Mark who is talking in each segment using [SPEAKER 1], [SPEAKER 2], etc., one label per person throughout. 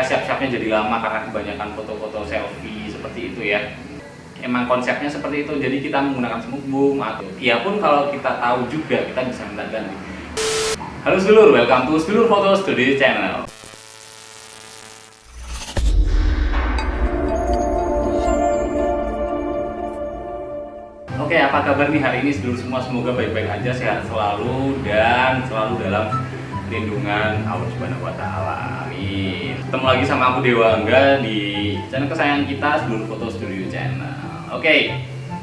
[SPEAKER 1] siap-siapnya jadi lama karena kebanyakan foto-foto selfie seperti itu ya. Emang konsepnya seperti itu, jadi kita menggunakan smoke boom atau ya pun kalau kita tahu juga kita bisa minta ganti. Halo sedulur, welcome to Sedulur Foto Studio Channel. Oke, apa kabar nih hari ini sedulur semua? Semoga baik-baik aja, sehat selalu dan selalu dalam lindungan Allah Subhanahu wa taala. Amin. Ketemu lagi sama aku Dewa Angga di channel kesayangan kita, Sedulur Foto Studio Channel. Oke,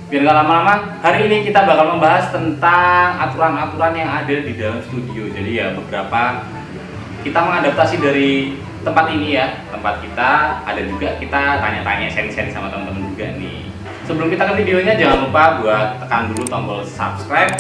[SPEAKER 1] biar gak lama-lama, hari ini kita bakal membahas tentang aturan-aturan yang ada di dalam studio. Jadi ya beberapa kita mengadaptasi dari tempat ini ya, tempat kita, ada juga kita tanya-tanya, sharing-sharing sama teman-teman juga nih. Sebelum kita ke videonya, jangan lupa buat tekan dulu tombol subscribe,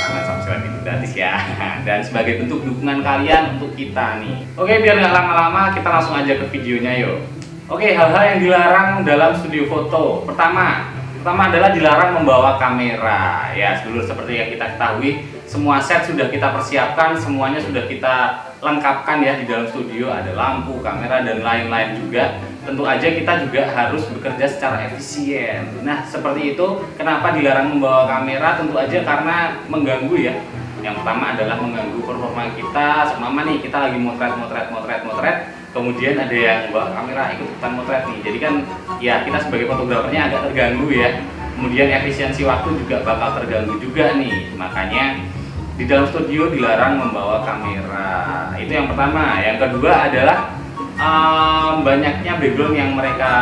[SPEAKER 1] karena subscribe itu gratis ya. Dan sebagai bentuk dukungan kalian untuk kita nih. Oke, biar nggak lama-lama, kita langsung aja ke videonya yuk. Oke, hal-hal yang dilarang dalam studio foto. Pertama adalah dilarang membawa kamera. Ya, sedulur, seperti yang kita ketahui, semua set sudah kita persiapkan, semuanya sudah kita lengkapkan ya di dalam studio. Ada lampu, kamera, dan lain-lain juga. Tentu aja kita juga harus bekerja secara efisien. Nah, seperti itu, kenapa dilarang membawa kamera? Tentu aja karena mengganggu ya. Yang pertama adalah mengganggu performa kita. Seumpama nih, kita lagi motret, kemudian ada yang bawa kamera ikut-ikutan motret nih. Jadi kan ya kita sebagai fotografernya agak terganggu ya. Kemudian efisiensi waktu juga bakal terganggu juga nih. Makanya di dalam studio dilarang membawa kamera. Itu yang pertama. Yang kedua adalah banyaknya background yang mereka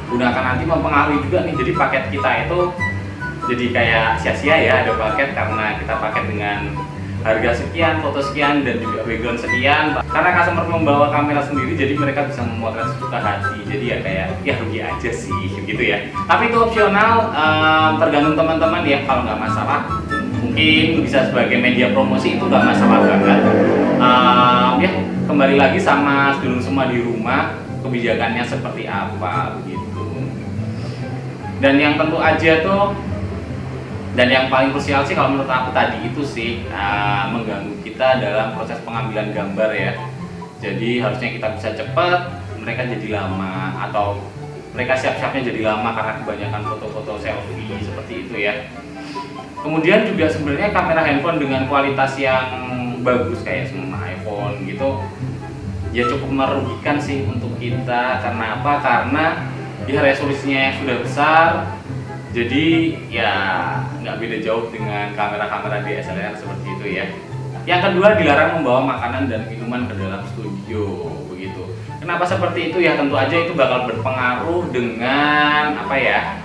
[SPEAKER 1] gunakan nanti mempengaruhi juga nih. Jadi paket kita itu jadi kayak sia-sia ya, ada paket karena kita paket dengan harga sekian, foto sekian, dan juga background sekian. Karena customer membawa kamera sendiri, jadi mereka bisa memotret sesuka hati. Jadi ya kayak ya rugi aja sih gitu ya. Tapi itu opsional, tergantung teman-teman ya. Kalau nggak masalah, mungkin bisa sebagai media promosi, itu nggak masalah banget. Ya kembali lagi sama sedulur semua di rumah, kebijakannya seperti apa begitu. Dan yang tentu aja tuh, dan yang paling krusial sih kalau menurut aku tadi itu sih mengganggu kita dalam proses pengambilan gambar ya. Jadi harusnya kita bisa cepat, mereka jadi lama, atau mereka siap-siapnya jadi lama karena kebanyakan foto-foto selfie seperti itu ya. Kemudian juga sebenarnya kamera handphone dengan kualitas yang bagus kayak semua iPhone gitu ya cukup merugikan sih untuk kita. Karena apa? Karena ya resolusinya yang sudah besar, jadi ya nggak beda jauh dengan kamera-kamera DSLR seperti itu ya. Yang kedua, dilarang membawa makanan dan minuman ke dalam studio begitu. Kenapa seperti itu ya? Tentu aja itu bakal berpengaruh dengan apa ya,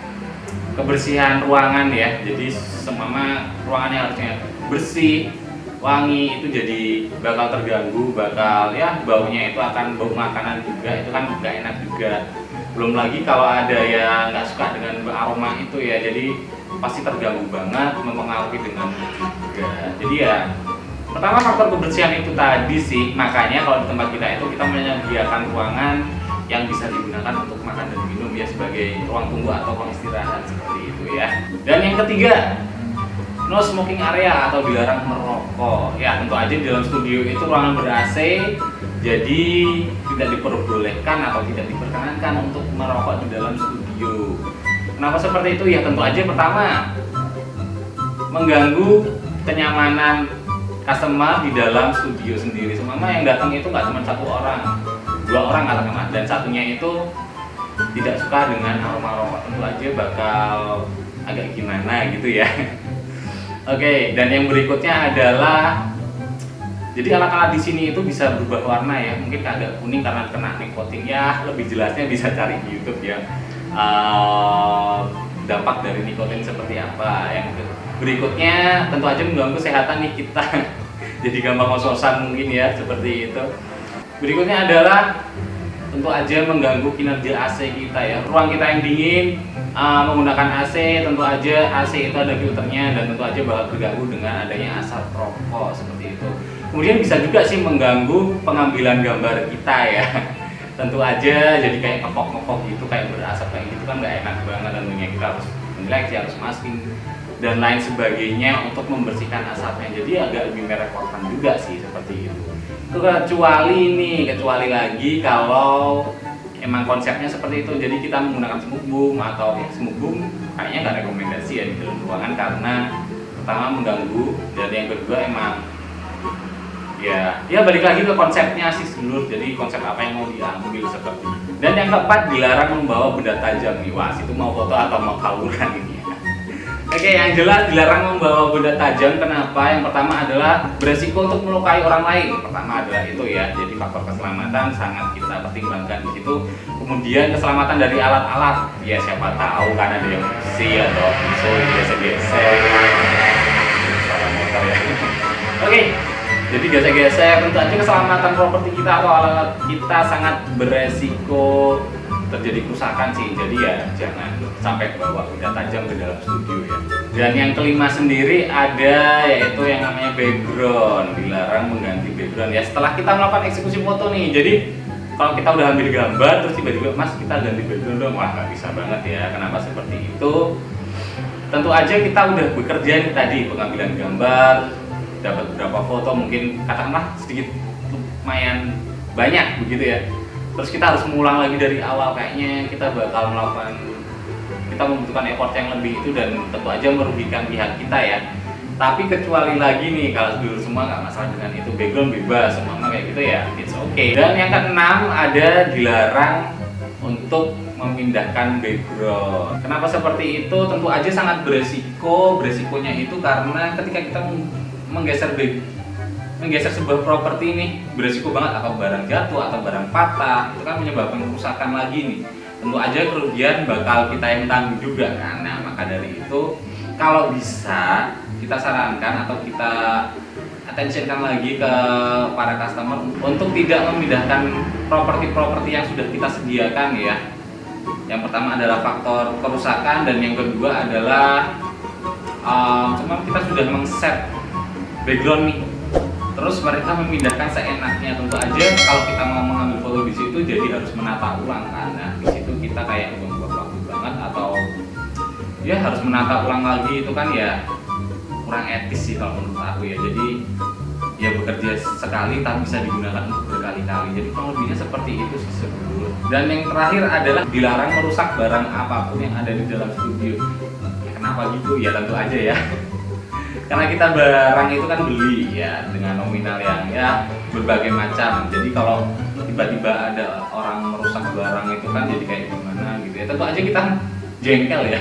[SPEAKER 1] kebersihan ruangan ya. Jadi semama ruangannya harusnya bersih, wangi, itu jadi bakal terganggu, bakal ya baunya itu akan bau makanan juga, itu kan nggak enak juga. Belum lagi kalau ada yang nggak suka dengan aroma itu ya, jadi pasti terganggu banget, mempengaruhi dengan juga. Jadi ya pertama faktor kebersihan itu tadi sih. Makanya kalau di tempat kita itu kita menyediakan ruangan yang bisa digunakan untuk makan dan minum ya, sebagai ruang tunggu atau ruang istirahat seperti itu ya. Dan yang ketiga, no smoking area atau dilarang merokok. Ya tentu aja di dalam studio itu ruangan ber-AC, jadi tidak diperbolehkan atau tidak diperkenankan untuk merokok di dalam studio. Kenapa seperti itu ya? Tentu aja pertama, mengganggu kenyamanan customer di dalam studio sendiri. Semua yang datang itu nggak cuma satu orang, dua orang katakanlah, dan satunya itu tidak suka dengan aroma rokok, tentu aja bakal agak gimana gitu ya. Oke, dan yang berikutnya adalah jadi alat-alat di sini itu bisa berubah warna ya. Mungkin agak kuning karena kena nikotin ya. Lebih jelasnya bisa cari di YouTube ya. Dampak dari nikotin seperti apa. Yang berikutnya tentu aja mengganggu kesehatan nih kita. Jadi gampang ngos-ngosan mungkin ya, seperti itu. Berikutnya adalah tentu aja mengganggu kinerja AC kita ya. Ruang kita yang dingin, menggunakan AC, tentu aja AC itu ada filternya, dan tentu aja bakal terganggu dengan adanya asap rokok seperti itu. Kemudian bisa juga sih mengganggu pengambilan gambar kita ya. Tentu aja jadi kayak ngepok-ngepok gitu, kayak berasap kayak gitu kan nggak enak banget. Tentunya kita harus menyeleksi, harus masking dan lain sebagainya untuk membersihkan asapnya. Jadi agak lebih merepotkan juga sih seperti itu. Kecuali lagi kalau emang konsepnya seperti itu, jadi kita menggunakan smoke boom atau ya smoke boom kayaknya nggak rekomendasi ya di dalam ruangan karena pertama mengganggu, dan yang kedua emang ya balik lagi ke konsepnya sih sedulur, jadi konsep apa yang mau diambil seperti itu. Dan yang keempat, dilarang membawa benda tajam nih. Wah, itu mau foto atau mau tawuran ini ya. Oke, yang jelas dilarang membawa benda tajam. Kenapa? Yang pertama adalah beresiko untuk melukai orang lain. Pertama adalah itu ya, jadi faktor keselamatan sangat kita pertimbangkan di situ. Kemudian keselamatan dari alat-alat, ya siapa tahu kan ada yang besi atau pisau geser-geser, suara motor ya. Oke, jadi gesek-gesek, tentu aja keselamatan properti kita atau alat kita sangat beresiko terjadi kerusakan sih. Jadi ya jangan sampai bawa benda tajam ke dalam studio ya. Dan yang kelima sendiri ada yaitu yang namanya background. Dilarang mengganti background ya setelah kita melakukan eksekusi foto nih. Jadi kalau kita udah ambil gambar terus tiba-tiba mas kita ganti background dong, wah nggak bisa banget ya. Kenapa seperti itu? Tentu aja kita udah bekerja nih tadi pengambilan gambar, dapat beberapa foto, mungkin katakanlah sedikit lumayan banyak begitu ya, terus kita harus mengulang lagi dari awal, kayaknya kita bakal membutuhkan effort yang lebih itu dan tentu aja merugikan pihak kita ya. Tapi kecuali lagi nih kalau dulu semua nggak masalah dengan itu, background bebas semua kayak gitu ya, it's okay. Dan yang keenam ada dilarang untuk memindahkan background. Kenapa seperti itu? Tentu aja sangat beresiko. Beresikonya itu karena ketika kita menggeser sebuah properti ini beresiko banget, atau barang jatuh atau barang patah, itu kan menyebabkan kerusakan lagi nih. Tentu aja kerugian bakal kita yang tanggung juga kan. Nah, maka dari itu kalau bisa kita sarankan atau kita attentionkan lagi ke para customer untuk tidak memindahkan properti-properti yang sudah kita sediakan ya. Yang pertama adalah faktor kerusakan, dan yang kedua adalah cuma kita sudah meng-set background nih, terus mereka memindahkan seenaknya. Tentu aja kalau kita mau mengambil foto di situ jadi harus menata ulang kan. Nah, di situ kita kayak buang waktu banget, atau ya harus menata ulang lagi, itu kan ya kurang etis sih kalau menurut aku ya. Jadi ya bekerja sekali tapi bisa digunakan untuk berkali-kali, jadi kurang lebihnya seperti itu sih sebelum. Dan yang terakhir adalah dilarang merusak barang apapun yang ada di dalam studio. Ya, kenapa gitu? Ya tentu aja ya karena kita barang itu kan beli ya dengan nominal yang ya berbagai macam. Jadi kalau tiba-tiba ada orang merusak barang itu kan jadi kayak gimana gitu ya. Tentu aja kita jengkel ya,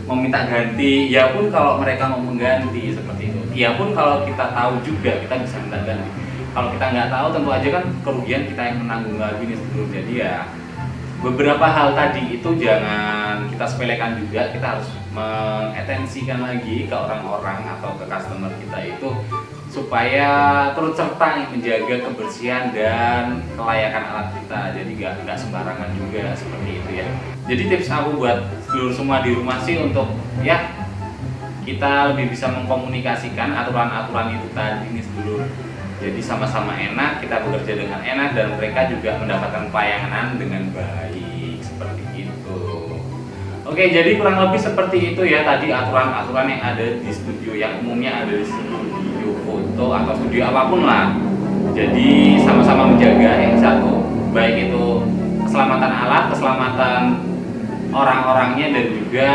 [SPEAKER 1] mau minta ganti, ya pun kalau mereka mau mengganti seperti itu, ya pun kalau kita tahu juga kita bisa minta ganti. Kalau kita nggak tahu tentu aja kan kerugian kita yang menanggung lagi nih sebelum. Jadi ya beberapa hal tadi itu jangan kita sepelekan juga, kita harus mengatensikan lagi ke orang-orang atau ke customer kita itu supaya turut serta menjaga kebersihan dan kelayakan alat kita. Jadi nggak sembarangan juga seperti itu ya. Jadi tips aku buat seluruh semua di rumah sih untuk ya kita lebih bisa mengkomunikasikan aturan-aturan itu tadi nih sedulur. Jadi sama-sama enak, kita bekerja dengan enak dan mereka juga mendapatkan pelayanan dengan baik seperti itu. Oke, jadi kurang lebih seperti itu ya tadi aturan-aturan yang ada di studio, yang umumnya ada di studio foto atau studio apapun lah. Jadi sama-sama menjaga yang satu, baik itu keselamatan alat, keselamatan orang-orangnya, dan juga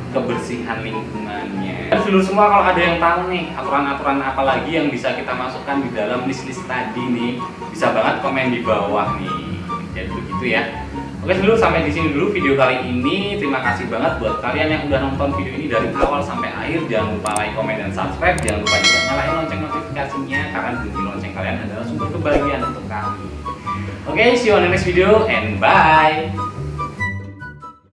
[SPEAKER 1] kebersihan lingkungannya. Dulu semua kalau ada yang tahu nih aturan-aturan apa lagi yang bisa kita masukkan di dalam list-list tadi nih, bisa banget komen di bawah nih. Jadi begitu ya. Oke seluruh, sampai di sini dulu video kali ini. Terima kasih banget buat kalian yang udah nonton video ini dari awal sampai akhir. Jangan lupa like, komen, dan subscribe. Jangan lupa juga nyalain lonceng notifikasinya karena bunyi lonceng kalian adalah sumber kebahagiaan untuk kami. Oke, see you on the next video and bye.